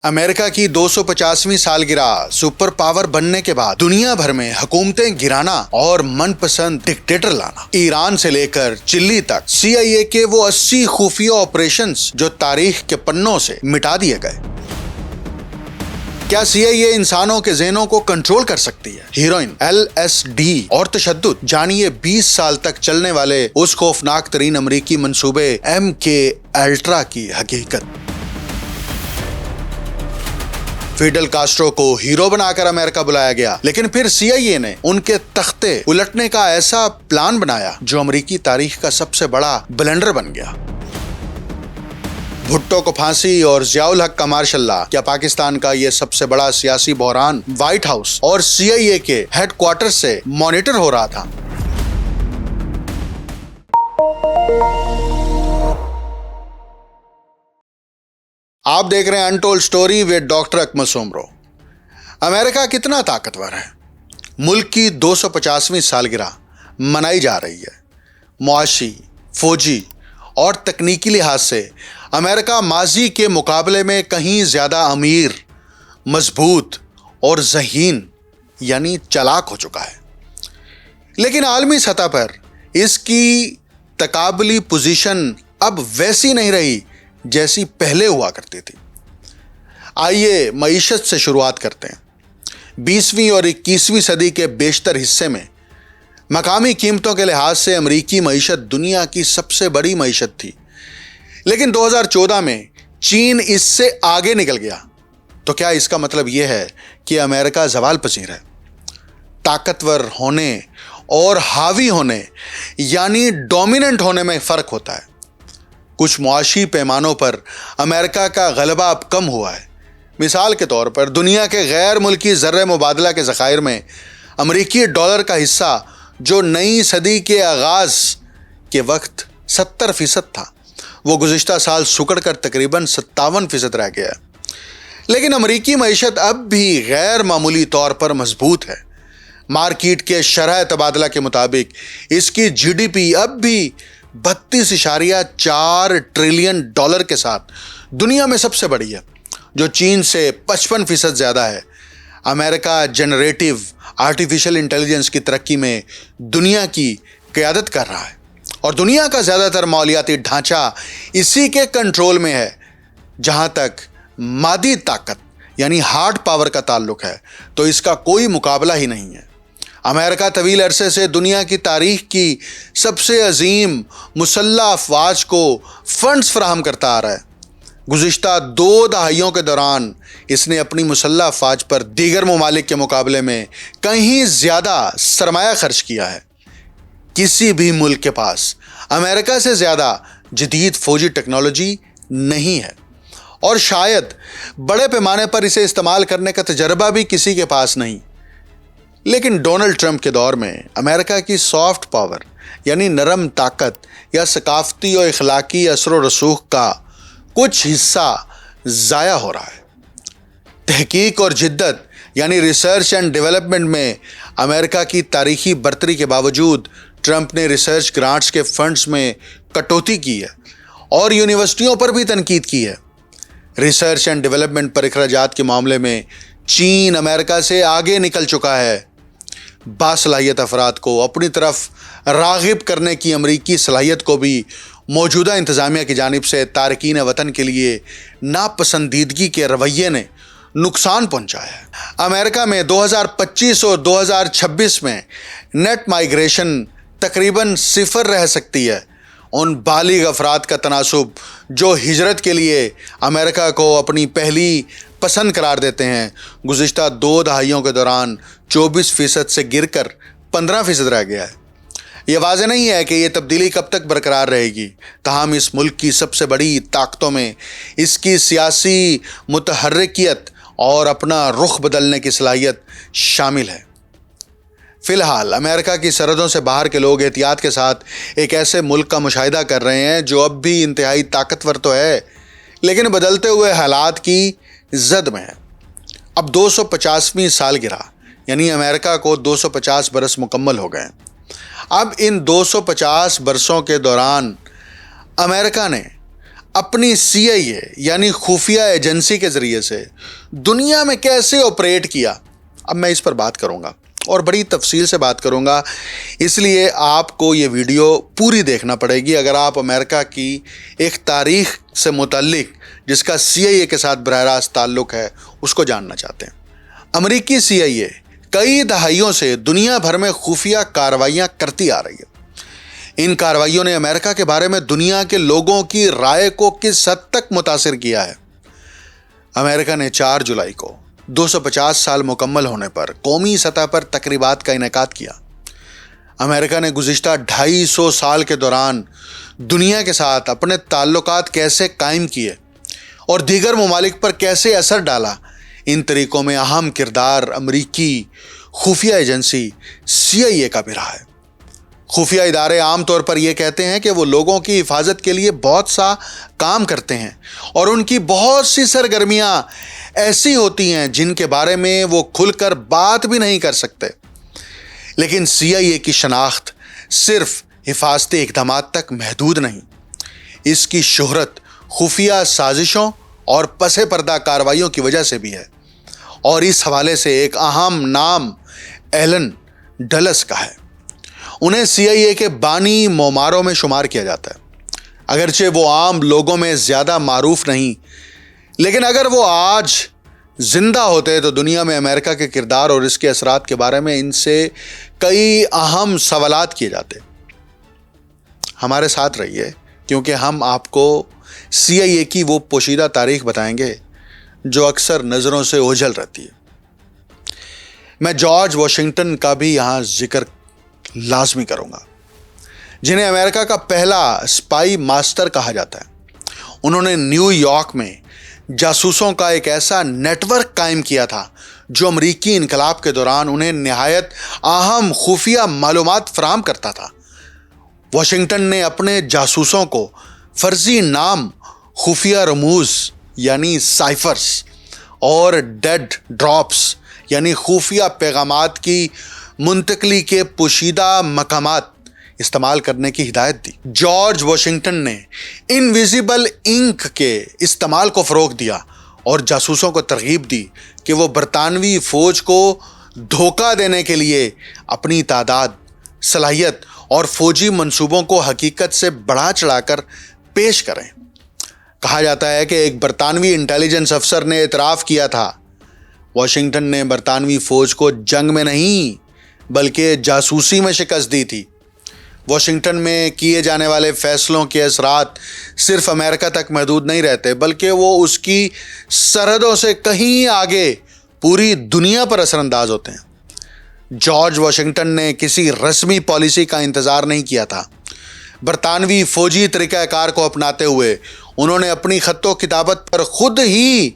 امریکہ کی 250ویں سالگرہ super power بننے کے بعد دنیا بھر میں حکومتیں گرانا اور من پسند ڈکٹیٹر لانا، ایران سے لے کر چلی تک CIA کے وہ 80 خفیہ آپریشنز جو تاریخ کے پنوں سے مٹا دیے گئے۔ کیا CIA انسانوں کے ذہنوں کو کنٹرول کر سکتی ہے؟ ہیروئن، LSD اور تشدد، جانیے 20 سال تک چلنے والے اس خوفناک ترین امریکی منصوبے MK الٹرا کی حقیقت۔ فیڈل کاسٹرو کو ہیرو بنا کر امریکہ بلایا گیا، لیکن پھر CIA نے ان کے تختے الٹنے کا ایسا پلان بنایا جو امریکی تاریخ کا سب سے بڑا بلنڈر بن گیا۔ بھٹو کو پھانسی اور ضیاء الحق کا مارشل لا، کیا پاکستان کا یہ سب سے بڑا سیاسی بحران وائٹ ہاؤس اور CIA کے ہیڈ کوارٹر سے مانیٹر ہو رہا تھا؟ آپ دیکھ رہے ہیں انٹولڈ سٹوری ود ڈاکٹر اکمل سومرو۔ امریکہ کتنا طاقتور ہے؟ ملک کی 250ویں سالگرہ منائی جا رہی ہے۔ معاشی، فوجی اور تکنیکی لحاظ سے امریکہ ماضی کے مقابلے میں کہیں زیادہ امیر، مضبوط اور ذہین یعنی چالاک ہو چکا ہے، لیکن عالمی سطح پر اس کی تقابلی پوزیشن اب ویسی نہیں رہی جیسی پہلے ہوا کرتی تھی۔ آئیے معیشت سے شروعات کرتے ہیں۔ 20ویں اور 21ویں صدی کے بیشتر حصے میں مقامی قیمتوں کے لحاظ سے امریکی معیشت دنیا کی سب سے بڑی معیشت تھی، لیکن 2014 میں چین اس سے آگے نکل گیا۔ تو کیا اس کا مطلب یہ ہے کہ امریکہ زوال پذیر ہے؟ طاقتور ہونے اور حاوی ہونے یعنی ڈومیننٹ ہونے میں فرق ہوتا ہے۔ کچھ معاشی پیمانوں پر امریکہ کا غلبہ اب کم ہوا ہے۔ مثال کے طور پر دنیا کے غیر ملکی زر مبادلہ کے ذخائر میں امریکی ڈالر کا حصہ جو نئی صدی کے آغاز کے وقت 70% تھا، وہ گزشتہ سال سکڑ کر تقریباً 57% رہ گیا ہے۔ لیکن امریکی معیشت اب بھی غیر معمولی طور پر مضبوط ہے۔ مارکیٹ کے شرح تبادلہ کے مطابق اس کی GDP اب بھی 32.4 ٹریلین ڈالر کے ساتھ دنیا میں سب سے بڑی ہے، جو چین سے 55% زیادہ ہے۔ امریکہ جنریٹو آرٹیفیشل انٹیلیجنس کی ترقی میں دنیا کی قیادت کر رہا ہے، اور دنیا کا زیادہ تر مالیاتی ڈھانچہ اسی کے کنٹرول میں ہے۔ جہاں تک مادی طاقت یعنی ہارڈ پاور کا تعلق ہے تو اس کا کوئی مقابلہ ہی نہیں ہے۔ امریکہ طویل عرصے سے دنیا کی تاریخ کی سب سے عظیم مسلح افواج کو فنڈز فراہم کرتا آ رہا ہے۔ گزشتہ 2 دہائیوں کے دوران اس نے اپنی مسلح افواج پر دیگر ممالک کے مقابلے میں کہیں زیادہ سرمایہ خرچ کیا ہے۔ کسی بھی ملک کے پاس امریکہ سے زیادہ جدید فوجی ٹیکنالوجی نہیں ہے، اور شاید بڑے پیمانے پر اسے استعمال کرنے کا تجربہ بھی کسی کے پاس نہیں۔ لیکن ڈونلڈ ٹرمپ کے دور میں امریکہ کی سافٹ پاور یعنی نرم طاقت یا ثقافتی اور اخلاقی اثر و رسوخ کا کچھ حصہ ضائع ہو رہا ہے۔ تحقیق اور جدت یعنی ریسرچ اینڈ ڈیولپمنٹ میں امریکہ کی تاریخی برتری کے باوجود ٹرمپ نے ریسرچ گرانٹس کے فنڈز میں کٹوتی کی ہے اور یونیورسٹیوں پر بھی تنقید کی ہے۔ ریسرچ اینڈ ڈیولپمنٹ پر اخراجات کے معاملے میں چین امریکہ سے آگے نکل چکا ہے۔ باصلاحیت افراد کو اپنی طرف راغب کرنے کی امریکی صلاحیت کو بھی موجودہ انتظامیہ کی جانب سے تارکین وطن کے لیے ناپسندیدگی کے رویے نے نقصان پہنچایا ہے۔ امریکہ میں 2025 اور 2026 میں نیٹ مائیگریشن تقریباً 0 رہ سکتی ہے۔ ان بالغ افراد کا تناسب جو ہجرت کے لیے امریکہ کو اپنی پہلی پسند قرار دیتے ہیں، گزشتہ 2 دہائیوں کے دوران 24% سے گر کر 15% رہ گیا ہے۔ یہ واضح نہیں ہے کہ یہ تبدیلی کب تک برقرار رہے گی، تاہم اس ملک کی سب سے بڑی طاقتوں میں اس کی سیاسی متحرکیت اور اپنا رخ بدلنے کی صلاحیت شامل ہے۔ فی الحال امریکہ کی سرحدوں سے باہر کے لوگ احتیاط کے ساتھ ایک ایسے ملک کا مشاہدہ کر رہے ہیں جو اب بھی انتہائی طاقتور تو ہے، لیکن بدلتے ہوئے حالات کی زد میں ہے۔ اب 250ویں سالگرہ یعنی امریکہ کو 250 برس مکمل ہو گئے۔ اب ان 250 برسوں کے دوران امریکہ نے اپنی CIA یعنی خفیہ ایجنسی کے ذریعے سے دنیا میں کیسے آپریٹ کیا، اب میں اس پر بات کروں گا اور بڑی تفصیل سے بات کروں گا، اس لیے آپ کو یہ ویڈیو پوری دیکھنا پڑے گی اگر آپ امریکہ کی ایک تاریخ سے متعلق جس کا CIA کے ساتھ براہ راست تعلق ہے اس کو جاننا چاہتے ہیں۔ امریکی CIA کئی دہائیوں سے دنیا بھر میں خفیہ کارروائیاں کرتی آ رہی ہے۔ ان کارروائیوں نے امریکہ کے بارے میں دنیا کے لوگوں کی رائے کو کس حد تک متاثر کیا ہے۔ امریکہ نے 4 جولائی کو 250 سال مکمل ہونے پر قومی سطح پر تقریبات کا انعقاد کیا۔ امریکہ نے گزشتہ 250 سال کے دوران دنیا کے ساتھ اپنے تعلقات کیسے قائم کیے اور دیگر ممالک پر کیسے اثر ڈالا، ان طریقوں میں اہم کردار امریکی خفیہ ایجنسی CIA کا بھی رہا ہے۔ خفیہ ادارے عام طور پر یہ کہتے ہیں کہ وہ لوگوں کی حفاظت کے لیے بہت سا کام کرتے ہیں اور ان کی بہت سی سرگرمیاں ایسی ہوتی ہیں جن کے بارے میں وہ کھل کر بات بھی نہیں کر سکتے، لیکن CIA کی شناخت صرف حفاظتی اقدامات تک محدود نہیں، اس کی شہرت خفیہ سازشوں اور پس پردہ کارروائیوں کی وجہ سے بھی ہے، اور اس حوالے سے ایک اہم نام ایلن ڈلس کا ہے۔ انہیں CIA کے بانی موماروں میں شمار کیا جاتا ہے، اگرچہ وہ عام لوگوں میں زیادہ معروف نہیں، لیکن اگر وہ آج زندہ ہوتے تو دنیا میں امریکہ کے کردار اور اس کے اثرات کے بارے میں ان سے کئی اہم سوالات کیے جاتے۔ ہمارے ساتھ رہیے کیونکہ ہم آپ کو CIA کی وہ پوشیدہ تاریخ بتائیں گے جو اکثر نظروں سے اوجھل رہتی ہے۔ میں جارج واشنگٹن کا بھی یہاں ذکر لازمی کروں گا، جنہیں امریکہ کا پہلا اسپائی ماسٹر کہا جاتا ہے۔ انہوں نے نیو یارک میں جاسوسوں کا ایک ایسا نیٹ ورک قائم کیا تھا جو امریکی انقلاب کے دوران انہیں نہایت اہم خفیہ معلومات فراہم کرتا تھا۔ واشنگٹن نے اپنے جاسوسوں کو فرضی نام خفیہ رموز یعنی سائفرز اور ڈیڈ ڈراپس یعنی خفیہ پیغامات کی منتقلی کے پوشیدہ مقامات استعمال کرنے کی ہدایت دی۔ جارج واشنگٹن نے انویزیبل انک کے استعمال کو فروغ دیا اور جاسوسوں کو ترغیب دی کہ وہ برطانوی فوج کو دھوکہ دینے کے لیے اپنی تعداد، صلاحیت اور فوجی منصوبوں کو حقیقت سے بڑھا چڑھا کر پیش کریں۔ کہا جاتا ہے کہ ایک برطانوی انٹیلیجنس افسر نے اعتراف کیا تھا واشنگٹن نے برطانوی فوج کو جنگ میں نہیں بلکہ جاسوسی میں شکست دی تھی۔ واشنگٹن میں کیے جانے والے فیصلوں کے اثرات صرف امریکہ تک محدود نہیں رہتے بلکہ وہ اس کی سرحدوں سے کہیں آگے پوری دنیا پر اثر انداز ہوتے ہیں۔ جارج واشنگٹن نے کسی رسمی پالیسی کا انتظار نہیں کیا تھا۔ برطانوی فوجی طریقہ کار کو اپناتے ہوئے انہوں نے اپنی خط و کتابت پر خود ہی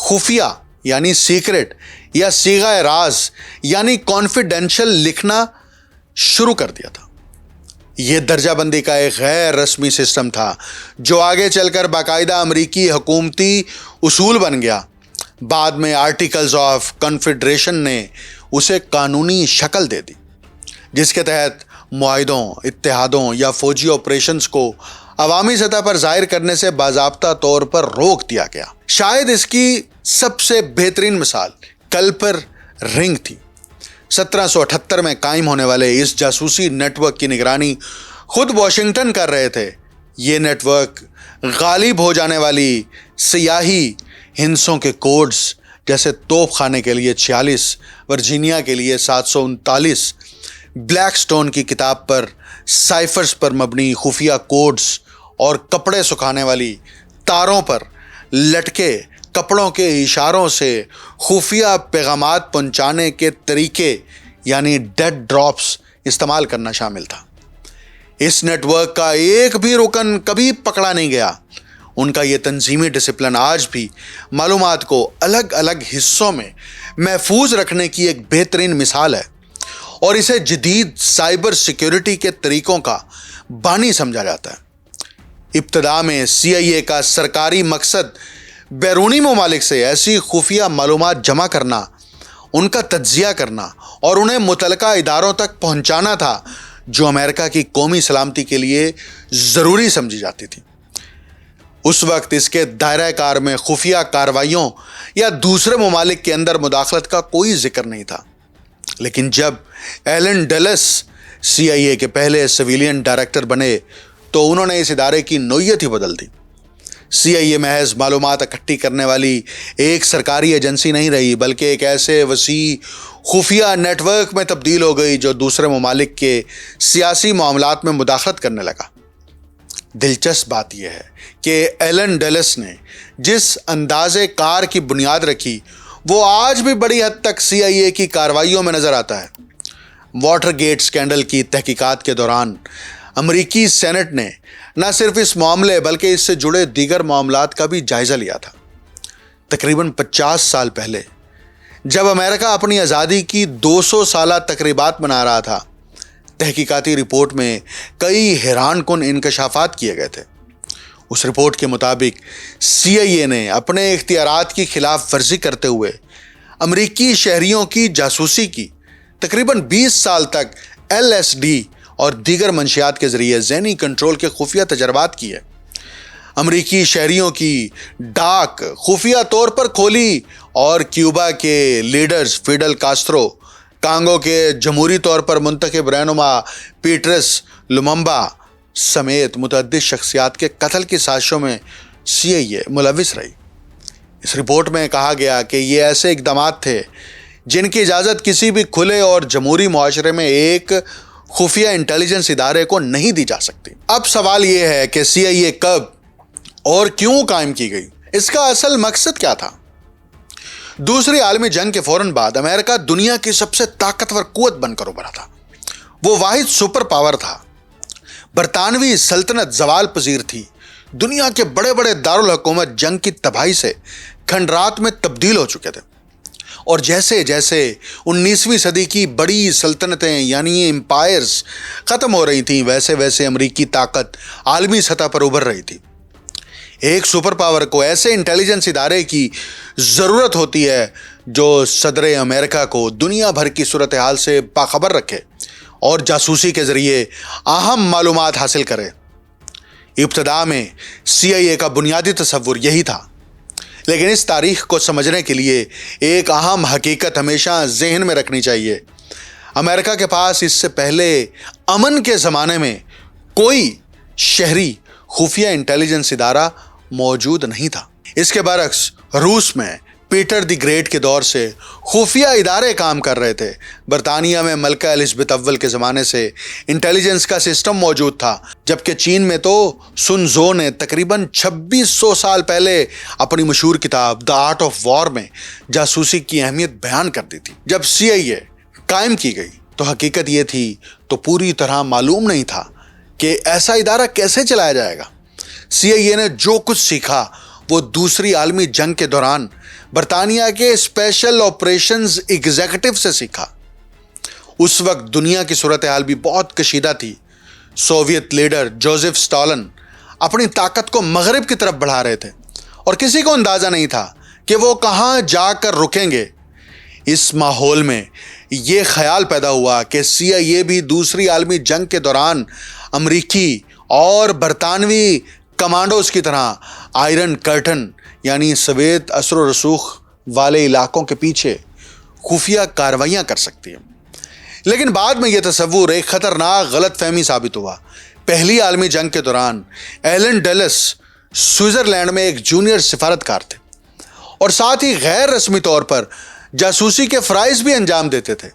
خفیہ یعنی سیکرٹ یا صیغہ راز یعنی کانفیڈینشل لکھنا شروع کر دیا تھا۔ یہ درجہ بندی کا ایک غیر رسمی سسٹم تھا جو آگے چل کر باقاعدہ امریکی حکومتی اصول بن گیا۔ بعد میں آرٹیکلز آف کنفیڈریشن نے اسے قانونی شکل دے دی، جس کے تحت معاہدوں، اتحادوں یا فوجی آپریشنز کو عوامی سطح پر ظاہر کرنے سے باضابطہ طور پر روک دیا گیا۔ شاید اس کی سب سے بہترین مثال کلپر رنگ تھی۔ 1778 میں قائم ہونے والے اس جاسوسی نیٹ ورک کی نگرانی خود واشنگٹن کر رہے تھے۔ یہ نیٹ ورک غالب ہو جانے والی سیاہی ہندسوں کے کوڈز جیسے توپ خانے کے لیے 46، ورجینیا کے لیے 739، بلیک سٹون کی کتاب پر سائفرز پر مبنی خفیہ کوڈز اور کپڑے سکھانے والی تاروں پر لٹکے کپڑوں کے اشاروں سے خفیہ پیغامات پہنچانے کے طریقے یعنی ڈیڈ ڈراپس استعمال کرنا شامل تھا۔ اس نیٹ ورک کا ایک بھی رکن کبھی پکڑا نہیں گیا۔ ان کا یہ تنظیمی ڈسپلن آج بھی معلومات کو الگ الگ حصوں میں محفوظ رکھنے کی ایک بہترین مثال ہے اور اسے جدید سائبر سیکیورٹی کے طریقوں کا بانی سمجھا جاتا ہے۔ ابتدا میں CIA کا سرکاری مقصد بیرونی ممالک سے ایسی خفیہ معلومات جمع کرنا، ان کا تجزیہ کرنا اور انہیں متعلقہ اداروں تک پہنچانا تھا جو امریکہ کی قومی سلامتی کے لیے ضروری سمجھی جاتی تھی۔ اس وقت اس کے دائرہ کار میں خفیہ کارروائیوں یا دوسرے ممالک کے اندر مداخلت کا کوئی ذکر نہیں تھا، لیکن جب ایلن ڈلس CIA کے پہلے سویلین ڈائریکٹر بنے تو انہوں نے اس ادارے کی نوعیت ہی بدل دی۔ CIA محض معلومات اکٹھی کرنے والی ایک سرکاری ایجنسی نہیں رہی، بلکہ ایک ایسے وسیع خفیہ نیٹ ورک میں تبدیل ہو گئی جو دوسرے ممالک کے سیاسی معاملات میں مداخلت کرنے لگا۔ دلچسپ بات یہ ہے کہ ایلن ڈلس نے جس انداز کار کی بنیاد رکھی وہ آج بھی بڑی حد تک CIA کی کارروائیوں میں نظر آتا ہے۔ واٹر گیٹ سکینڈل کی تحقیقات کے دوران امریکی سینٹ نے نہ صرف اس معاملے بلکہ اس سے جڑے دیگر معاملات کا بھی جائزہ لیا تھا۔ تقریباً 50 سال پہلے جب امریکہ اپنی آزادی کی 200 سالہ تقریبات منا رہا تھا، تحقیقاتی رپورٹ میں کئی حیران کن انکشافات کیے گئے تھے۔ اس رپورٹ کے مطابق CIA نے اپنے اختیارات کی خلاف ورزی کرتے ہوئے امریکی شہریوں کی جاسوسی کی، تقریباً 20 سال تک LSD اور دیگر منشیات کے ذریعے ذہنی کنٹرول کے خفیہ تجربات کیے، امریکی شہریوں کی ڈاک خفیہ طور پر کھولی اور کیوبا کے لیڈرز فیڈل کاسترو، کانگو کے جمہوری طور پر منتخب رہنما پیٹرس لوممبا سمیت متعدد شخصیات کے قتل کی سازشوں میں CIA ملوث رہی۔ اس رپورٹ میں کہا گیا کہ یہ ایسے اقدامات تھے جن کی اجازت کسی بھی کھلے اور جمہوری معاشرے میں ایک خفیہ انٹیلیجنس ادارے کو نہیں دی جا سکتی۔ اب سوال یہ ہے کہ CIA کب اور کیوں قائم کی گئی؟ اس کا اصل مقصد کیا تھا؟ دوسری عالمی جنگ کے فوراً بعد امریکہ دنیا کی سب سے طاقتور قوت بن کر ابھرا تھا۔ وہ واحد سپر پاور تھا۔ برطانوی سلطنت زوال پذیر تھی۔ دنیا کے بڑے بڑے دارالحکومت جنگ کی تباہی سے کھنڈرات میں تبدیل ہو چکے تھے، اور جیسے جیسے 19ویں صدی کی بڑی سلطنتیں یعنی امپائرز ختم ہو رہی تھیں، ویسے ویسے امریکی طاقت عالمی سطح پر ابھر رہی تھی۔ ایک سپر پاور کو ایسے انٹیلیجنس ادارے کی ضرورت ہوتی ہے جو صدر امریکہ کو دنیا بھر کی صورتحال سے باخبر رکھے اور جاسوسی کے ذریعے اہم معلومات حاصل کرے۔ ابتدا میں CIA کا بنیادی تصور یہی تھا، لیکن اس تاریخ کو سمجھنے کے لیے ایک اہم حقیقت ہمیشہ ذہن میں رکھنی چاہیے۔ امریکہ کے پاس اس سے پہلے امن کے زمانے میں کوئی شہری خفیہ انٹیلیجنس ادارہ موجود نہیں تھا۔ اس کے برعکس روس میں پیٹر دی گریٹ کے دور سے خفیہ ادارے کام کر رہے تھے۔ برطانیہ میں ملکہ الزبتھ اول کے زمانے سے انٹیلیجنس کا سسٹم موجود تھا، جبکہ چین میں تو سن تزو نے تقریباً 2600 سال پہلے اپنی مشہور کتاب دا آرٹ آف وار میں جاسوسی کی اہمیت بیان کر دی تھی۔ جب CIA قائم کی گئی تو حقیقت یہ تھی تو پوری طرح معلوم نہیں تھا کہ ایسا ادارہ کیسے چلایا جائے گا۔ CIA نے جو کچھ سیکھا وہ دوسری عالمی جنگ کے دوران برطانیہ کے اسپیشل آپریشنز ایگزیکٹو سے سیکھا۔ اس وقت دنیا کی صورتحال بھی بہت کشیدہ تھی۔ سوویت لیڈر جوزف اسٹالن اپنی طاقت کو مغرب کی طرف بڑھا رہے تھے اور کسی کو اندازہ نہیں تھا کہ وہ کہاں جا کر رکیں گے۔ اس ماحول میں یہ خیال پیدا ہوا کہ CIA بھی دوسری عالمی جنگ کے دوران امریکی اور برطانوی کمانڈوز کی طرح آئرن کرٹن یعنی سفید اثر و رسوخ والے علاقوں کے پیچھے خفیہ کارروائیاں کر سکتی ہے۔ لیکن بعد میں یہ تصور ایک خطرناک غلط فہمی ثابت ہوا۔ پہلی عالمی جنگ کے دوران ایلن ڈلس سوئٹزرلینڈ میں ایک جونیئر سفارتکار تھے اور ساتھ ہی غیر رسمی طور پر جاسوسی کے فرائض بھی انجام دیتے تھے۔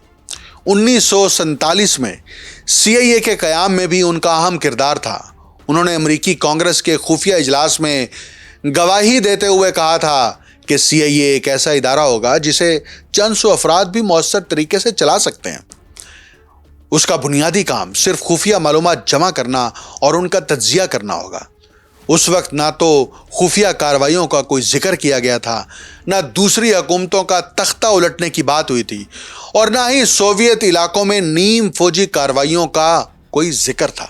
1947 میں CIA کے قیام میں بھی ان کا اہم کردار تھا۔ انہوں نے امریکی کانگریس کے خفیہ اجلاس میں گواہی دیتے ہوئے کہا تھا کہ CIA ایک ایسا ادارہ ہوگا جسے چند سو افراد بھی مؤثر طریقے سے چلا سکتے ہیں۔ اس کا بنیادی کام صرف خفیہ معلومات جمع کرنا اور ان کا تجزیہ کرنا ہوگا۔ اس وقت نہ تو خفیہ کارروائیوں کا کوئی ذکر کیا گیا تھا، نہ دوسری حکومتوں کا تختہ الٹنے کی بات ہوئی تھی، اور نہ ہی سوویت علاقوں میں نیم فوجی کارروائیوں کا کوئی ذکر تھا۔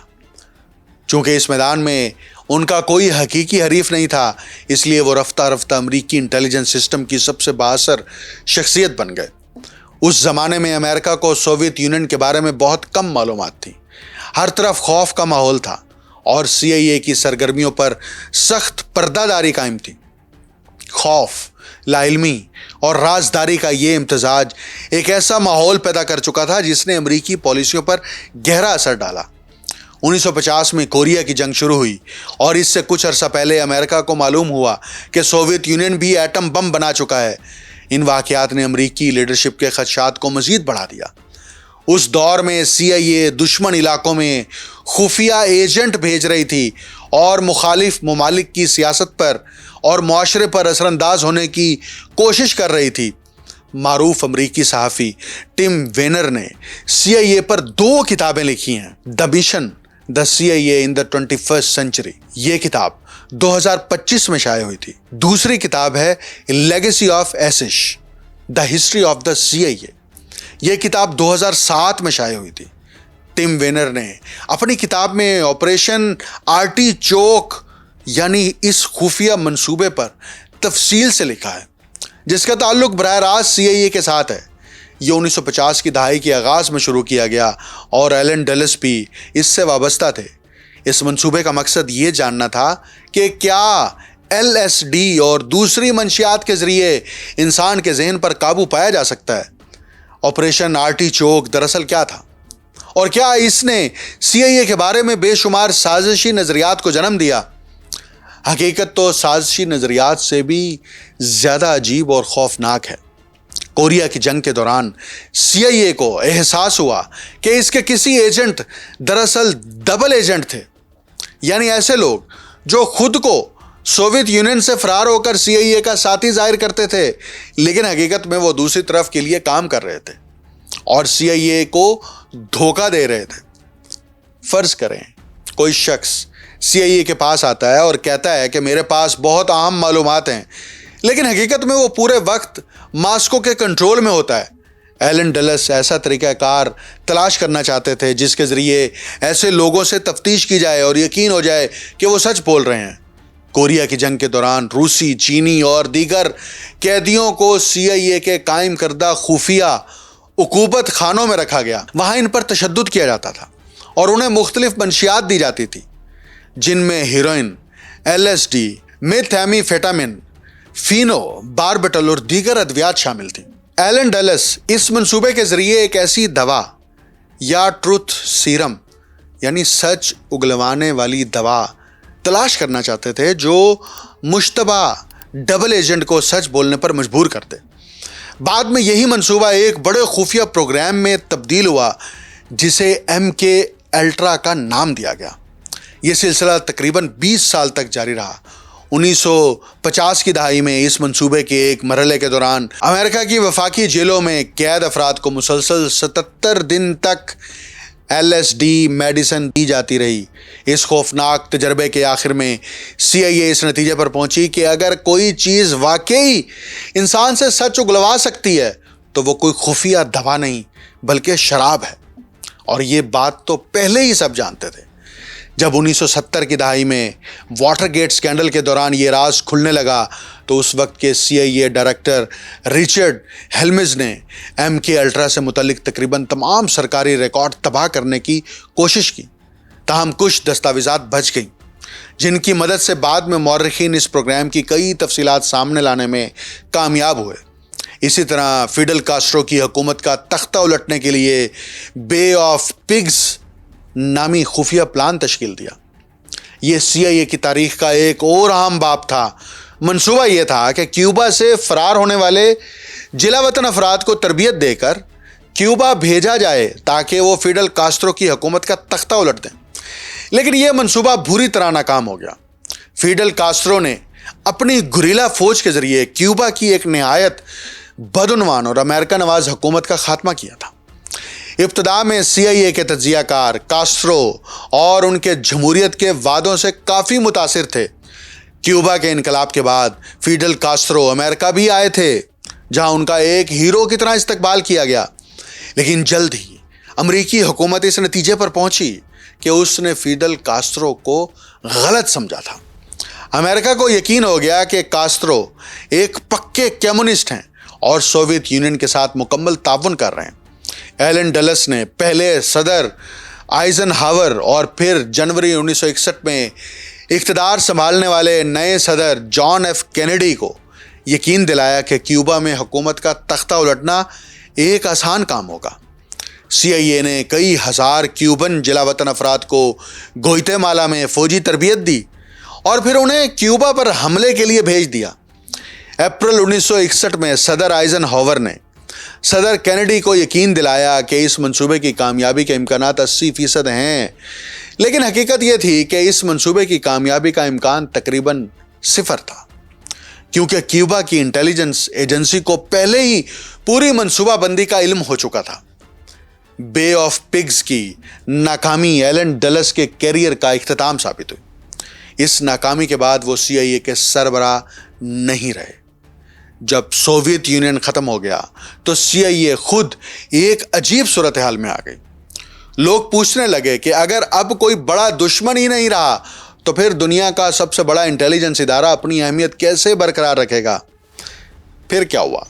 چونکہ اس میدان میں ان کا کوئی حقیقی حریف نہیں تھا، اس لیے وہ رفتہ رفتہ امریکی انٹیلیجنس سسٹم کی سب سے بااثر شخصیت بن گئے۔ اس زمانے میں امریکہ کو سوویت یونین کے بارے میں بہت کم معلومات تھی۔ ہر طرف خوف کا ماحول تھا اور CIA کی سرگرمیوں پر سخت پردہ داری قائم تھی۔ خوف، لا علمی اور رازداری کا یہ امتزاج ایک ایسا ماحول پیدا کر چکا تھا جس نے امریکی پالیسیوں پر گہرا اثر ڈالا۔ 1950 میں کوریا کی جنگ شروع ہوئی اور اس سے کچھ عرصہ پہلے امریکہ کو معلوم ہوا کہ سوویت یونین بھی ایٹم بم بنا چکا ہے۔ ان واقعات نے امریکی لیڈرشپ کے خدشات کو مزید بڑھا دیا۔ اس دور میں CIA دشمن علاقوں میں خفیہ ایجنٹ بھیج رہی تھی اور مخالف ممالک کی سیاست پر اور معاشرے پر اثر انداز ہونے کی کوشش کر رہی تھی۔ معروف امریکی صحافی ٹم وینر نے CIA پر 2 کتابیں لکھی ہیں۔ The mission, the CIA in the 21st century, یہ کتاب 2025 میں شائع ہوئی تھی۔ دوسری کتاب ہے legacy of ashes, the history of the CIA، یہ کتاب 2007 میں شائع ہوئی تھی۔ ٹم وینر نے اپنی کتاب میں آپریشن آرٹی چوک یعنی اس خفیہ منصوبے پر تفصیل سے لکھا ہے جس کا تعلق براہ راست CIA کے ساتھ ہے۔ یہ 1950 کی دہائی کے آغاز میں شروع کیا گیا اور ایلن ڈلس بھی اس سے وابستہ تھے۔ اس منصوبے کا مقصد یہ جاننا تھا کہ کیا LSD اور دوسری منشیات کے ذریعے انسان کے ذہن پر قابو پایا جا سکتا ہے۔ آپریشن آرٹی چوک دراصل کیا تھا اور کیا اس نے CIA کے بارے میں بے شمار سازشی نظریات کو جنم دیا؟ حقیقت تو سازشی نظریات سے بھی زیادہ عجیب اور خوفناک ہے۔ کوریا کی جنگ کے دوران CIA کو احساس ہوا کہ اس کے کسی ایجنٹ دراصل ڈبل ایجنٹ تھے، یعنی ایسے لوگ جو خود کو سوویت یونین سے فرار ہو کر CIA کا ساتھی ظاہر کرتے تھے لیکن حقیقت میں وہ دوسری طرف کے لیے کام کر رہے تھے اور CIA کو دھوکہ دے رہے تھے۔ فرض کریں کوئی شخص CIA کے پاس آتا ہے اور کہتا ہے کہ میرے پاس بہت اہم معلومات ہیں، لیکن حقیقت میں وہ پورے وقت ماسکو کے کنٹرول میں ہوتا ہے۔ ایلن ڈلس ایسا طریقہ کار تلاش کرنا چاہتے تھے جس کے ذریعے ایسے لوگوں سے تفتیش کی جائے اور یقین ہو جائے کہ وہ سچ بول رہے ہیں۔ کوریا کی جنگ کے دوران روسی، چینی اور دیگر قیدیوں کو CIA کے قائم کردہ خفیہ عقوبت خانوں میں رکھا گیا۔ وہاں ان پر تشدد کیا جاتا تھا اور انہیں مختلف منشیات دی جاتی تھی جن میں ہیروئن، LSD، میتھامی فیٹامن، فینو باربیٹل اور دیگر ادویات شامل تھیں۔ ایلن ڈلس اس منصوبے کے ذریعے ایک ایسی دوا یا ٹروتھ سیرم یعنی سچ اگلوانے والی دوا تلاش کرنا چاہتے تھے جو مشتبہ ڈبل ایجنٹ کو سچ بولنے پر مجبور کر دے۔ بعد میں یہی منصوبہ ایک بڑے خفیہ پروگرام میں تبدیل ہوا جسے MK الٹرا کا نام دیا گیا۔ یہ سلسلہ تقریباً 20 سال تک جاری رہا۔ 1950 کی دہائی میں اس منصوبے کے ایک مرحلے کے دوران امریکہ کی وفاقی جیلوں میں قید افراد کو مسلسل 77 دن تک LSD میڈیسن دی جاتی رہی۔ اس خوفناک تجربے کے آخر میں CIA اس نتیجے پر پہنچی کہ اگر کوئی چیز واقعی انسان سے سچ اگلوا سکتی ہے تو وہ کوئی خفیہ دوا نہیں بلکہ شراب ہے، اور یہ بات تو پہلے ہی سب جانتے تھے۔ جب 1970 کی دہائی میں واٹر گیٹ اسکینڈل کے دوران یہ راز کھلنے لگا تو اس وقت کے CIA ڈائریکٹر رچرڈ ہیلمز نے MK الٹرا سے متعلق تقریباً تمام سرکاری ریکارڈ تباہ کرنے کی کوشش کی۔ تاہم کچھ دستاویزات بچ گئیں جن کی مدد سے بعد میں مورخین اس پروگرام کی کئی تفصیلات سامنے لانے میں کامیاب ہوئے۔ اسی طرح فیڈل کاسٹرو کی حکومت کا تختہ الٹنے کے لیے بے آف پگز نامی خفیہ پلان تشکیل دیا۔ یہ CIA کی تاریخ کا ایک اور اہم باب تھا۔ منصوبہ یہ تھا کہ کیوبا سے فرار ہونے والے جلا وطن افراد کو تربیت دے کر کیوبا بھیجا جائے تاکہ وہ فیڈل کاسٹرو کی حکومت کا تختہ الٹ دیں، لیکن یہ منصوبہ بری طرح ناکام ہو گیا۔ فیڈل کاسٹرو نے اپنی گوریلا فوج کے ذریعے کیوبا کی ایک نہایت بدعنوان اور امریکہ نواز حکومت کا خاتمہ کیا تھا۔ ابتدا میں CIA کے تجزیہ کار کاسٹرو اور ان کے جمہوریت کے وعدوں سے کافی متاثر تھے۔ کیوبا کے انقلاب کے بعد فیڈل کاسٹرو امریکہ بھی آئے تھے جہاں ان کا ایک ہیرو کی طرح استقبال کیا گیا، لیکن جلد ہی امریکی حکومت اس نتیجے پر پہنچی کہ اس نے فیڈل کاسٹرو کو غلط سمجھا تھا۔ امریکہ کو یقین ہو گیا کہ کاسٹرو ایک پکے کمیونسٹ ہیں اور سوویت یونین کے ساتھ مکمل تعاون کر رہے ہیں۔ ایلن ڈلس نے پہلے صدر آئزن ہاور اور پھر جنوری 1961 میں اقتدار سنبھالنے والے نئے صدر جان ایف کینیڈی کو یقین دلایا کہ کیوبا میں حکومت کا تختہ الٹنا ایک آسان کام ہوگا۔ سی آئی اے نے کئی ہزار کیوبن جلا وطن افراد کو گوئتے مالا میں فوجی تربیت دی اور پھر انہیں کیوبا پر حملے کے لیے بھیج دیا۔ اپریل 1961 میں صدر آئزن ہاور نے صدر کینیڈی کو یقین دلایا کہ اس منصوبے کی کامیابی کے امکانات 80% ہیں، لیکن حقیقت یہ تھی کہ اس منصوبے کی کامیابی کا امکان تقریباً 0 تھا، کیونکہ کیوبا کی انٹیلیجنس ایجنسی کو پہلے ہی پوری منصوبہ بندی کا علم ہو چکا تھا۔ بے آف پگز کی ناکامی ایلن ڈلس کے کیریئر کا اختتام ثابت ہوئی۔ اس ناکامی کے بعد وہ سی آئی اے کے سربراہ نہیں رہے۔ جب سوویت یونین ختم ہو گیا تو سی آئی اے خود ایک عجیب صورتحال میں آ گئی۔ لوگ پوچھنے لگے کہ اگر اب کوئی بڑا دشمن ہی نہیں رہا تو پھر دنیا کا سب سے بڑا انٹیلیجنس ادارہ اپنی اہمیت کیسے برقرار رکھے گا؟ پھر کیا ہوا؟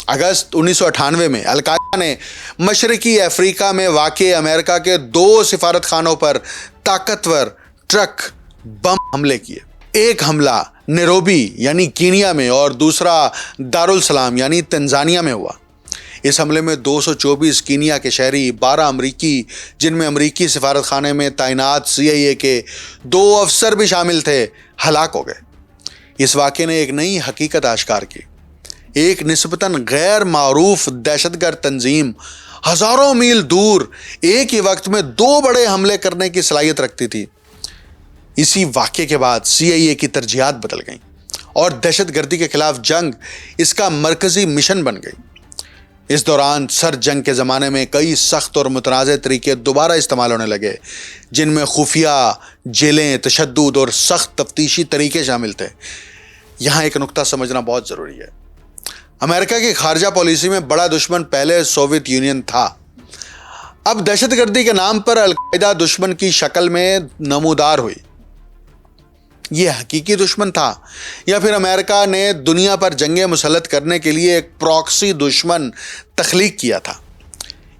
اگست 1998 میں القاعدہ نے مشرقی افریقہ میں واقع امریکہ کے 2 سفارت خانوں پر طاقتور ٹرک بم حملے کیے۔ ایک حملہ نیروبی یعنی کینیا میں اور دوسرا دارالسلام یعنی تنزانیہ میں ہوا۔ اس حملے میں 224 کینیا کے شہری، 12 امریکی جن میں امریکی سفارت خانے میں تعینات سی آئی اے کے 2 افسر بھی شامل تھے، ہلاک ہو گئے۔ اس واقعے نے ایک نئی حقیقت آشکار کی۔ ایک نسبتاً غیر معروف دہشت گرد تنظیم ہزاروں میل دور ایک ہی وقت میں 2 بڑے حملے کرنے کی صلاحیت رکھتی تھی۔ اسی واقعے کے بعد سی آئی اے کی ترجیحات بدل گئیں اور دہشت گردی کے خلاف جنگ اس کا مرکزی مشن بن گئی۔ اس دوران سرد جنگ کے زمانے میں کئی سخت اور متنازع طریقے دوبارہ استعمال ہونے لگے، جن میں خفیہ جیلیں، تشدد اور سخت تفتیشی طریقے شامل تھے۔ یہاں ایک نقطہ سمجھنا بہت ضروری ہے۔ امریکہ کی خارجہ پالیسی میں بڑا دشمن پہلے سوویت یونین تھا۔ اب دہشت گردی کے نام پر القاعدہ دشمن کی شکل میں نمودار ہوئی۔ یہ حقیقی دشمن تھا یا پھر امریکہ نے دنیا پر جنگیں مسلط کرنے کے لیے ایک پراکسی دشمن تخلیق کیا تھا؟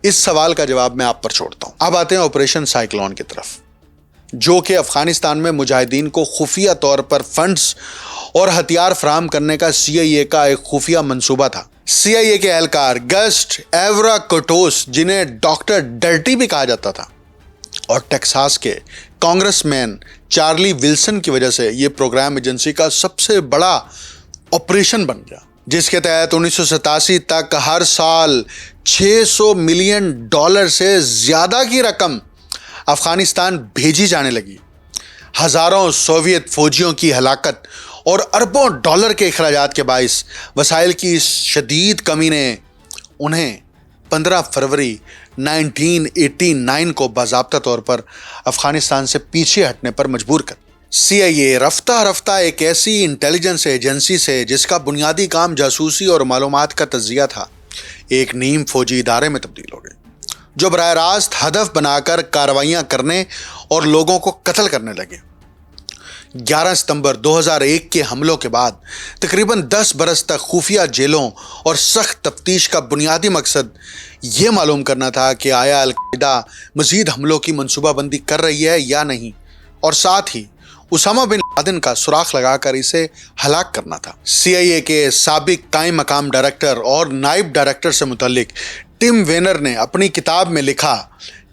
اس سوال کا جواب میں آپ پر چھوڑتا ہوں۔ اب آتے ہیں آپریشن سائیکلون کی طرف، جو کہ افغانستان میں مجاہدین کو خفیہ طور پر فنڈز اور ہتھیار فراہم کرنے کا سی آئی اے کا ایک خفیہ منصوبہ تھا۔ سی آئی اے کے اہلکار گسٹ ایورا کوٹوس، جنہیں ڈاکٹر ڈرٹی بھی کہا جاتا تھا، اور ٹیکساس کے کانگریس مین چارلی ولسن کی وجہ سے یہ پروگرام ایجنسی کا سب سے بڑا آپریشن بن گیا، جس کے تحت 1987 تک ہر سال $600 ملین سے زیادہ کی رقم افغانستان بھیجی جانے لگی۔ ہزاروں سوویت فوجیوں کی ہلاکت اور اربوں ڈالر کے اخراجات کے باعث وسائل کی اس شدید کمی نے انہیں 15 فروری 1989 کو باضابطہ طور پر افغانستان سے پیچھے ہٹنے پر مجبور کر۔ سی آئی اے رفتہ رفتہ ایک ایسی انٹیلیجنس ایجنسی سے جس کا بنیادی کام جاسوسی اور معلومات کا تجزیہ تھا، ایک نیم فوجی ادارے میں تبدیل ہو گئی، جو براہ راست ہدف بنا کر کارروائیاں کرنے اور لوگوں کو قتل کرنے لگے۔ 11 ستمبر 2001 کے حملوں کے بعد تقریباً 10 برس تک خفیہ جیلوں اور سخت تفتیش کا بنیادی مقصد یہ معلوم کرنا تھا کہ آیا القاعدہ مزید حملوں کی منصوبہ بندی کر رہی ہے یا نہیں، اور ساتھ ہی اسامہ بن لادن کا سراغ لگا کر اسے ہلاک کرنا تھا۔ سی آئی اے کے سابق قائم مقام ڈائریکٹر اور نائب ڈائریکٹر سے متعلق ٹم وینر نے اپنی کتاب میں لکھا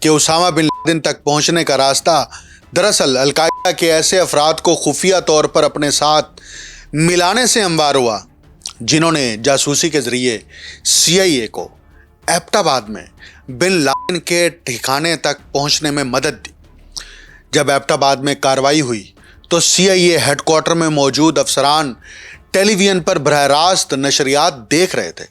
کہ اسامہ بن لادن تک پہنچنے کا راستہ دراصل القاعدہ کے ایسے افراد کو خفیہ طور پر اپنے ساتھ ملانے سے ہموار ہوا، جنہوں نے جاسوسی کے ذریعے سی آئی اے کو ایبٹ آباد میں بن لادن کے ٹھکانے تک پہنچنے میں مدد دی۔ جب ایبٹ آباد میں کارروائی ہوئی تو سی آئی اے ہیڈ کوارٹر میں موجود افسران ٹیلی ویژن پر براہ راست نشریات دیکھ رہے تھے۔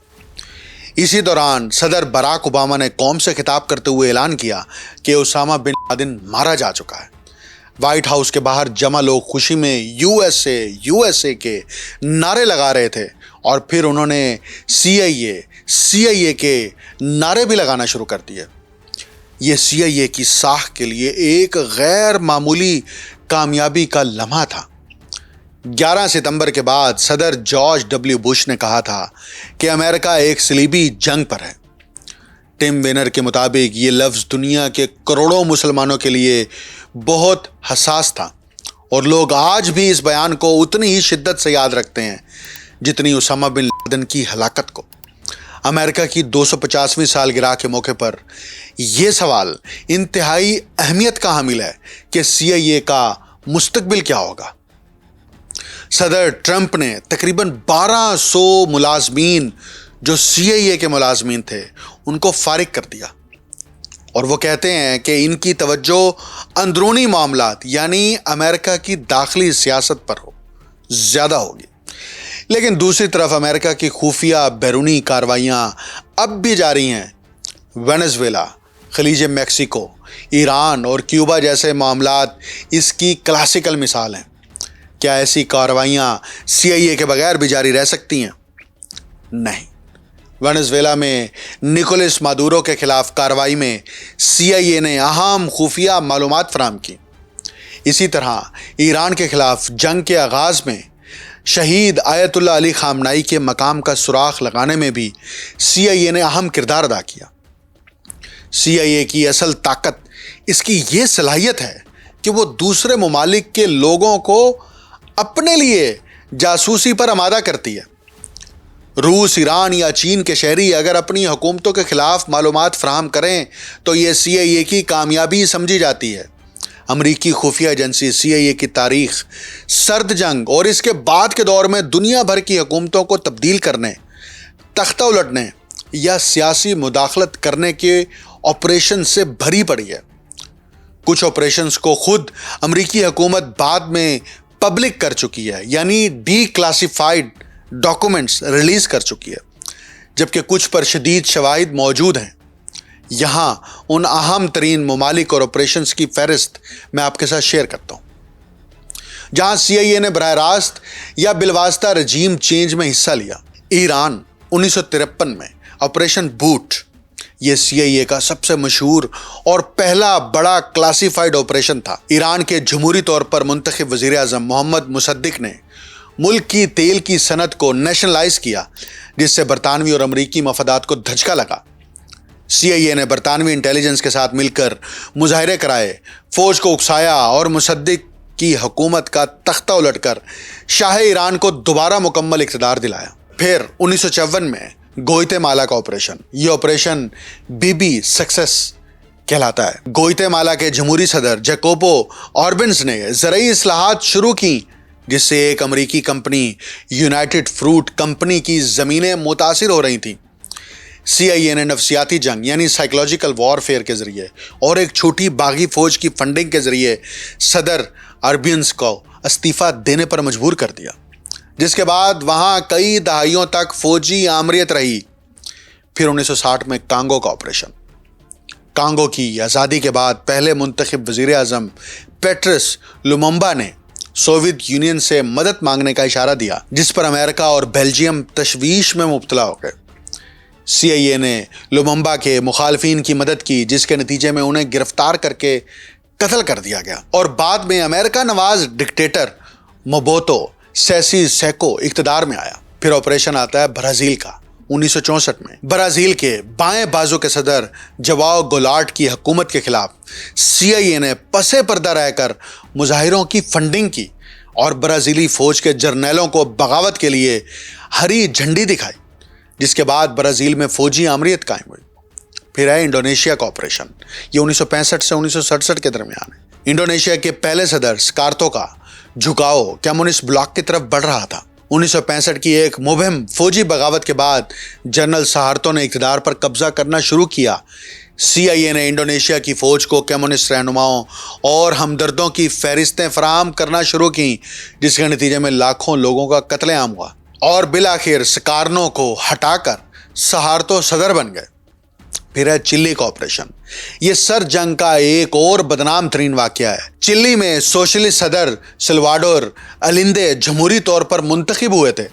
اسی دوران صدر باراک اوباما نے قوم سے خطاب کرتے ہوئے اعلان کیا کہ اسامہ بن لادن مارا جا چکا ہے۔ وائٹ ہاؤس کے باہر جمع لوگ خوشی میں یو ایس اے کے نعرے لگا رہے تھے، اور پھر انہوں نے سی آئی اے کے نعرے بھی لگانا شروع کر دیے۔ یہ سی آئی اے کی ساکھ کے لیے ایک غیر معمولی کامیابی کا لمحہ تھا۔ 11 ستمبر کے بعد صدر جارج ڈبلیو بش نے کہا تھا کہ امریکہ ایک صلیبی جنگ پر ہے۔ ٹم وینر کے مطابق یہ لفظ دنیا کے کروڑوں مسلمانوں کے لیے بہت حساس تھا اور لوگ آج بھی اس بیان کو اتنی ہی شدت سے یاد رکھتے ہیں جتنی اسامہ بن لادن کی ہلاکت کو۔ امریکہ کی 250ویں سالگرہ کے موقع پر یہ سوال انتہائی اہمیت کا حامل ہے کہ CIA کا مستقبل کیا ہوگا۔ صدر ٹرمپ نے تقریباً 1200 ملازمین جو CIA کے ملازمین تھے ان کو فارغ کر دیا، اور وہ کہتے ہیں کہ ان کی توجہ اندرونی معاملات یعنی امریکہ کی داخلی سیاست پر زیادہ ہوگی۔ لیکن دوسری طرف امریکہ کی خفیہ بیرونی کارروائیاں اب بھی جاری ہیں۔ وینزویلا، خلیج میکسیکو، ایران اور کیوبا جیسے معاملات اس کی کلاسیکل مثال ہیں۔ کیا ایسی کارروائیاں CIA کے بغیر بھی جاری رہ سکتی ہیں؟ نہیں۔ وینزویلا میں نکولس مادورو کے خلاف کارروائی میں CIA نے اہم خفیہ معلومات فراہم کی۔ اسی طرح ایران کے خلاف جنگ کے آغاز میں شہید آیت اللہ علی خامنائی کے مقام کا سراغ لگانے میں بھی CIA نے اہم کردار ادا کیا۔ CIA کی اصل طاقت اس کی یہ صلاحیت ہے کہ وہ دوسرے ممالک کے لوگوں کو اپنے لیے جاسوسی پر آمادہ کرتی ہے۔ روس، ایران یا چین کے شہری اگر اپنی حکومتوں کے خلاف معلومات فراہم کریں تو یہ CIA کی کامیابی سمجھی جاتی ہے۔ امریکی خفیہ ایجنسی CIA کی تاریخ سرد جنگ اور اس کے بعد کے دور میں دنیا بھر کی حکومتوں کو تبدیل کرنے، تختہ الٹنے یا سیاسی مداخلت کرنے کے آپریشن سے بھری پڑی ہے۔ کچھ آپریشنز کو خود امریکی حکومت بعد میں پبلک کر چکی ہے، یعنی ڈی کلاسیفائڈ ڈاکومنٹس ریلیز کر چکی ہے، جبکہ کچھ پر شدید شواہد موجود ہیں۔ یہاں ان اہم ترین ممالک اور آپریشنز کی فہرست میں آپ کے ساتھ شیئر کرتا ہوں جہاں CIA نے براہ راست یا بالواسطہ رجیم چینج میں حصہ لیا۔ ایران 1953 میں آپریشن بوٹ، یہ CIA کا سب سے مشہور اور پہلا بڑا کلاسیفائڈ آپریشن تھا۔ ایران کے جمہوری طور پر منتخب وزیر اعظم محمد مصدق نے ملک کی تیل کی صنعت کو نیشنلائز کیا، جس سے برطانوی اور امریکی مفادات کو دھچکا لگا۔ CIA نے برطانوی انٹیلیجنس کے ساتھ مل کر مظاہرے کرائے، فوج کو اکسایا اور مصدق کی حکومت کا تختہ الٹ کر شاہ ایران کو دوبارہ مکمل اقتدار دلایا۔ پھر 1954 میں گوئتے مالا کا آپریشن، یہ آپریشن BB سکسیس کہلاتا ہے۔ گوئتے مالا کے جمہوری صدر جیکوبو آربنز نے زرعی اصلاحات شروع کی، جس سے ایک امریکی کمپنی یونائٹڈ فروٹ کمپنی کی زمینیں متاثر ہو رہی تھیں۔ CIA نے نفسیاتی جنگ یعنی سائیکولوجیکل وارفیئر کے ذریعے اور ایک چھوٹی باغی فوج کی فنڈنگ کے ذریعے صدر آربنز کو استعفیٰ دینے پر مجبور کر دیا، جس کے بعد وہاں کئی دہائیوں تک فوجی آمریت رہی۔ پھر 1960 میں کانگو کا آپریشن۔ کانگو کی آزادی کے بعد پہلے منتخب وزیر اعظم پیٹرس لوممبا نے سوویت یونین سے مدد مانگنے کا اشارہ دیا، جس پر امریکہ اور بیلجیم تشویش میں مبتلا ہو گئے۔ CIA نے لوممبا کے مخالفین کی مدد کی، جس کے نتیجے میں انہیں گرفتار کر کے قتل کر دیا گیا، اور بعد میں امریکہ نواز ڈکٹیٹر موبوتو سیسی سیکو اقتدار میں آیا۔ پھر آپریشن آتا ہے برازیل کا 1964 میں۔ برازیل کے بائیں بازو کے صدر جواؤ گولاٹ کی حکومت کے خلاف CIA نے پس پردہ رہ کر مظاہروں کی فنڈنگ کی اور برازیلی فوج کے جرنیلوں کو بغاوت کے لیے ہری جھنڈی دکھائی، جس کے بعد برازیل میں فوجی آمریت قائم ہوئی۔ پھر ہے انڈونیشیا کا آپریشن، یہ 1965 سے 1967 کے درمیان ہے۔ انڈونیشیا کے پہلے صدر سکارتو کا جھکاؤ کمیونسٹ بلاک کی طرف بڑھ رہا تھا۔ 1965 کی ایک مبہم فوجی بغاوت کے بعد جنرل سہارتو نے اقتدار پر قبضہ کرنا شروع کیا۔ CIA نے انڈونیشیا کی فوج کو کمیونسٹ رہنماؤں اور ہمدردوں کی فہرستیں فراہم کرنا شروع کی، جس کے نتیجے میں لاکھوں لوگوں کا قتل عام ہوا اور بالآخر سکارنو کو ہٹا کر سہارتو صدر بن گئے۔ پھر ہے چلی کا آپریشن، یہ سر جنگ کا ایک اور بدنام ترین واقعہ ہے۔ چلی میں سوشلسٹ صدر سلواڈور الیندے جمہوری طور پر منتخب ہوئے تھے۔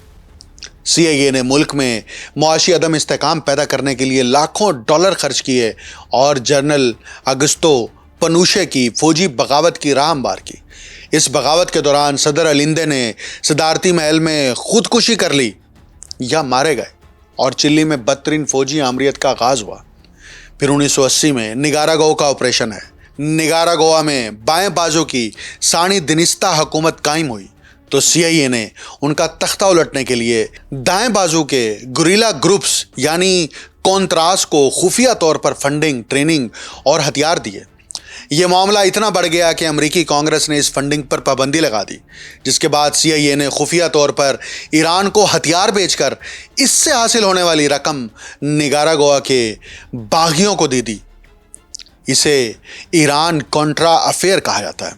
CIA نے ملک میں معاشی عدم استحکام پیدا کرنے کے لیے لاکھوں ڈالر خرچ کیے اور جنرل اگستو پنوشے کی فوجی بغاوت کی راہ ہموار کی۔ اس بغاوت کے دوران صدر الیندے نے صدارتی محل میں خودکشی کر لی یا مارے گئے، اور چلی میں بدترین فوجی آمریت کا آغاز ہوا۔ پھر 1980 میں نگاراگو کا آپریشن ہے. نگاراگوا میں بائیں بازو کی سانڈینستا حکومت قائم ہوئی تو سی آئی اے نے ان کا تختہ الٹنے کے لیے دائیں بازو کے گوریلا گروپس یعنی کونتراس کو خفیہ طور پر فنڈنگ، ٹریننگ اور ہتھیار دیے. یہ معاملہ اتنا بڑھ گیا کہ امریکی کانگریس نے اس فنڈنگ پر پابندی لگا دی، جس کے بعد سی آئی اے نے خفیہ طور پر ایران کو ہتھیار بیچ کر اس سے حاصل ہونے والی رقم نگاراگوا کے باغیوں کو دے دی. اسے ایران کانٹرا افیئر کہا جاتا ہے.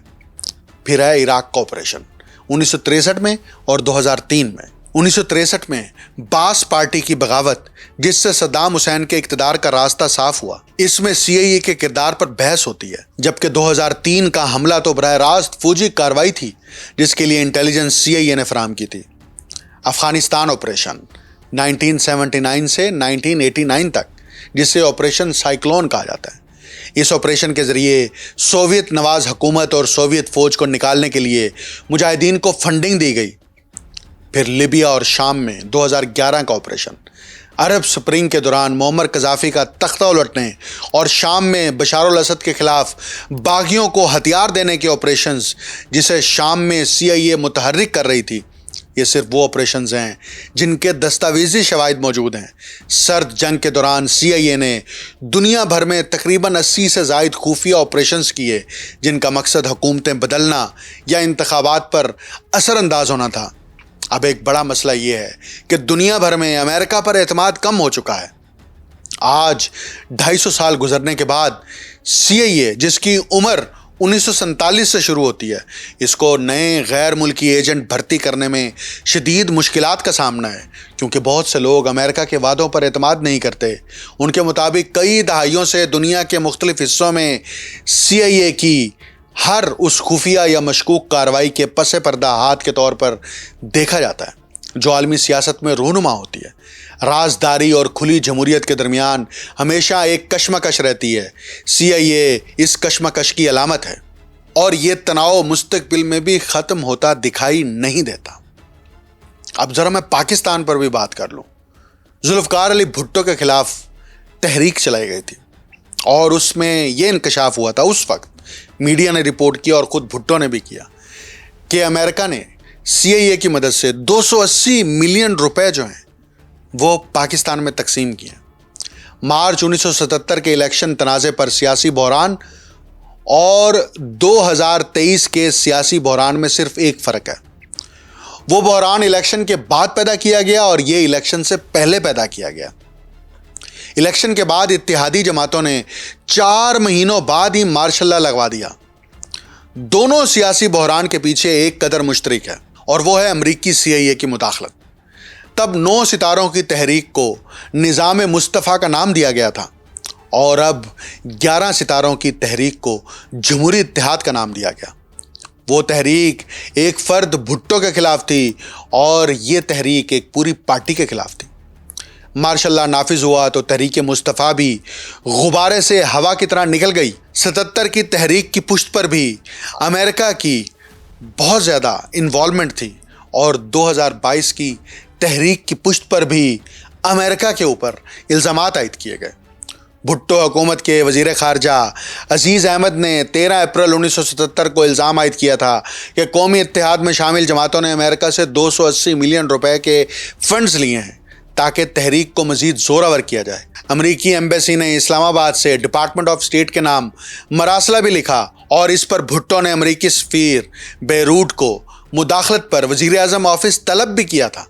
پھر ہے عراق کا آپریشن 1963 میں اور 2003 میں. 1963 میں باس پارٹی کی بغاوت، جس سے صدام حسین کے اقتدار کا راستہ صاف ہوا، اس میں سی آئی اے کے کردار پر بحث ہوتی ہے. جبکہ 2003 کا حملہ تو براہ راست فوجی کارروائی تھی جس کے لیے انٹیلیجنس سی آئی اے نے فراہم کی تھی. افغانستان آپریشن 1979 سے 1989 تک، جسے آپریشن سائیکلون کہا جاتا ہے. اس آپریشن کے ذریعے سوویت نواز حکومت اور سوویت فوج کو نکالنے کے لیے مجاہدین کو فنڈنگ دی گئی. پھر لیبیا اور شام میں 2011 کا آپریشن، عرب سپرنگ کے دوران معمر قذافی کا تختہ الٹنے اور شام میں بشار الاسد کے خلاف باغیوں کو ہتھیار دینے کے آپریشنز، جسے شام میں سی آئی اے متحرک کر رہی تھی. یہ صرف وہ آپریشنز ہیں جن کے دستاویزی شواہد موجود ہیں. سرد جنگ کے دوران سی آئی اے نے دنیا بھر میں تقریباً 80 سے زائد خفیہ آپریشنز کیے جن کا مقصد حکومتیں بدلنا یا انتخابات پر اثر انداز ہونا تھا. اب ایک بڑا مسئلہ یہ ہے کہ دنیا بھر میں امریکہ پر اعتماد کم ہو چکا ہے. آج 250 سال گزرنے کے بعد سی آئی اے، جس کی عمر 1947 سے شروع ہوتی ہے، اس کو نئے غیر ملکی ایجنٹ بھرتی کرنے میں شدید مشکلات کا سامنا ہے، کیونکہ بہت سے لوگ امریکہ کے وعدوں پر اعتماد نہیں کرتے. ان کے مطابق کئی دہائیوں سے دنیا کے مختلف حصوں میں سی آئی اے کی ہر اس خفیہ یا مشکوک کارروائی کے پس پردہ ہاتھ کے طور پر دیکھا جاتا ہے جو عالمی سیاست میں رونما ہوتی ہے. رازداری اور کھلی جمہوریت کے درمیان ہمیشہ ایک کشمکش رہتی ہے. سی آئی اے اس کشمکش کی علامت ہے اور یہ تناؤ مستقبل میں بھی ختم ہوتا دکھائی نہیں دیتا. اب ذرا میں پاکستان پر بھی بات کر لوں. ذوالفقار علی بھٹو کے خلاف تحریک چلائی گئی تھی اور اس میں یہ انکشاف ہوا تھا، اس وقت میڈیا نے رپورٹ کیا اور خود بھٹو نے بھی کیا، کہ امریکہ نے سی آئی اے کی مدد سے 280 ملین روپے جو ہیں وہ پاکستان میں تقسیم کیے. مارچ 1977 کے الیکشن تنازع پر سیاسی بحران اور 2023 کے سیاسی بحران میں صرف ایک فرق ہے. وہ بحران الیکشن کے بعد پیدا کیا گیا اور یہ الیکشن سے پہلے پیدا کیا گیا. الیکشن کے بعد اتحادی جماعتوں نے 4 مہینوں بعد ہی مارشل لا لگوا دیا. دونوں سیاسی بحران کے پیچھے ایک قدر مشترک ہے اور وہ ہے امریکی سی آئی اے کی مداخلت. تب 9 ستاروں کی تحریک کو نظام مصطفیٰ کا نام دیا گیا تھا اور اب 11 ستاروں کی تحریک کو جمہوری اتحاد کا نام دیا گیا. وہ تحریک ایک فرد بھٹو کے خلاف تھی اور یہ تحریک ایک پوری پارٹی کے خلاف تھی. مارشل لا نافذ ہوا تو تحریک مصطفیٰ بھی غبارے سے ہوا کی طرح نکل گئی. 77 کی تحریک کی پشت پر بھی امریکہ کی بہت زیادہ انوالومنٹ تھی اور 2022 کی تحریک کی پشت پر بھی امریکہ کے اوپر الزامات عائد کیے گئے. بھٹو حکومت کے وزیر خارجہ عزیز احمد نے 13 اپریل 1977 کو الزام عائد کیا تھا کہ قومی اتحاد میں شامل جماعتوں نے امریکہ سے 280 ملین روپے کے فنڈز لیے ہیں تاکہ تحریک کو مزید زوراور کیا جائے. امریکی ایمبیسی نے اسلام آباد سے ڈپارٹمنٹ آف اسٹیٹ کے نام مراسلہ بھی لکھا اور اس پر بھٹو نے امریکی سفیر بیروٹ کو مداخلت پر وزیر اعظم آفس طلب بھی کیا تھا.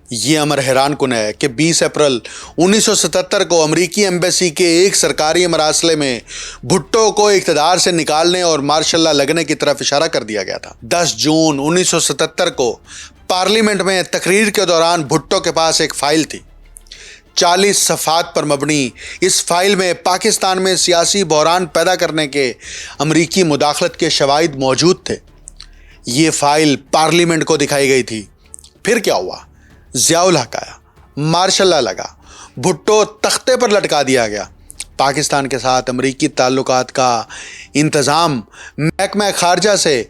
یہ امر حیران کن ہے کہ 20 اپریل 1977 کو امریکی ایمبیسی کے ایک سرکاری مراسلے میں بھٹو کو اقتدار سے نکالنے اور مارشل لا لگنے کی طرف اشارہ کر دیا گیا تھا. 10 جون 1977 کو پارلیمنٹ میں تقریر کے دوران بھٹو کے پاس ایک فائل تھی. 40 صفحات پر مبنی اس فائل میں پاکستان میں سیاسی بحران پیدا کرنے کے امریکی مداخلت کے شواہد موجود تھے. یہ فائل پارلیمنٹ کو دکھائی گئی تھی. پھر کیا ہوا؟ ضیاء الحق آیا، مارشل لا لگا، بھٹو تختے پر لٹکا دیا گیا. پاکستان کے ساتھ امریکی تعلقات کا انتظام محکمہ خارجہ سے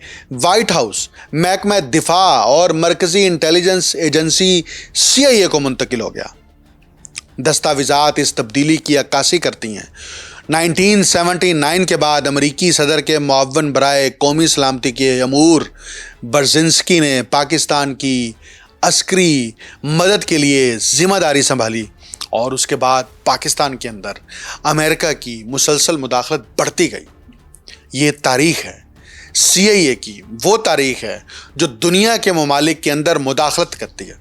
وائٹ ہاؤس، محکمہ دفاع اور مرکزی انٹیلیجنس ایجنسی سی آئی اے کو منتقل ہو گیا. دستاویزات اس تبدیلی کی عکاسی کرتی ہیں۔ 1979 کے بعد امریکی صدر کے معاون برائے قومی سلامتی کے امور برزنسکی نے پاکستان کی عسکری مدد کے لیے ذمہ داری سنبھالی، اور اس کے بعد پاکستان کے اندر امریکہ کی مسلسل مداخلت بڑھتی گئی۔ یہ تاریخ ہے، CIA کی وہ تاریخ ہے جو دنیا کے ممالک کے اندر مداخلت کرتی ہے۔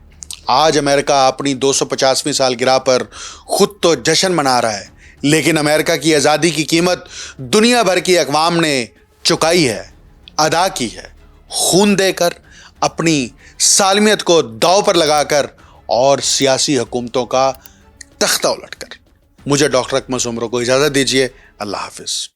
آج امریکہ اپنی 250ویں سالگرہ پر خود تو جشن منا رہا ہے، لیکن امریکہ کی آزادی کی قیمت دنیا بھر کی اقوام نے چکائی ہے، ادا کی ہے، خون دے کر، اپنی سالمیت کو داؤ پر لگا کر، اور سیاسی حکومتوں کا تختہ الٹ کر۔ مجھے ڈاکٹر اکمل سومرو کو اجازت دیجیے۔ اللہ حافظ۔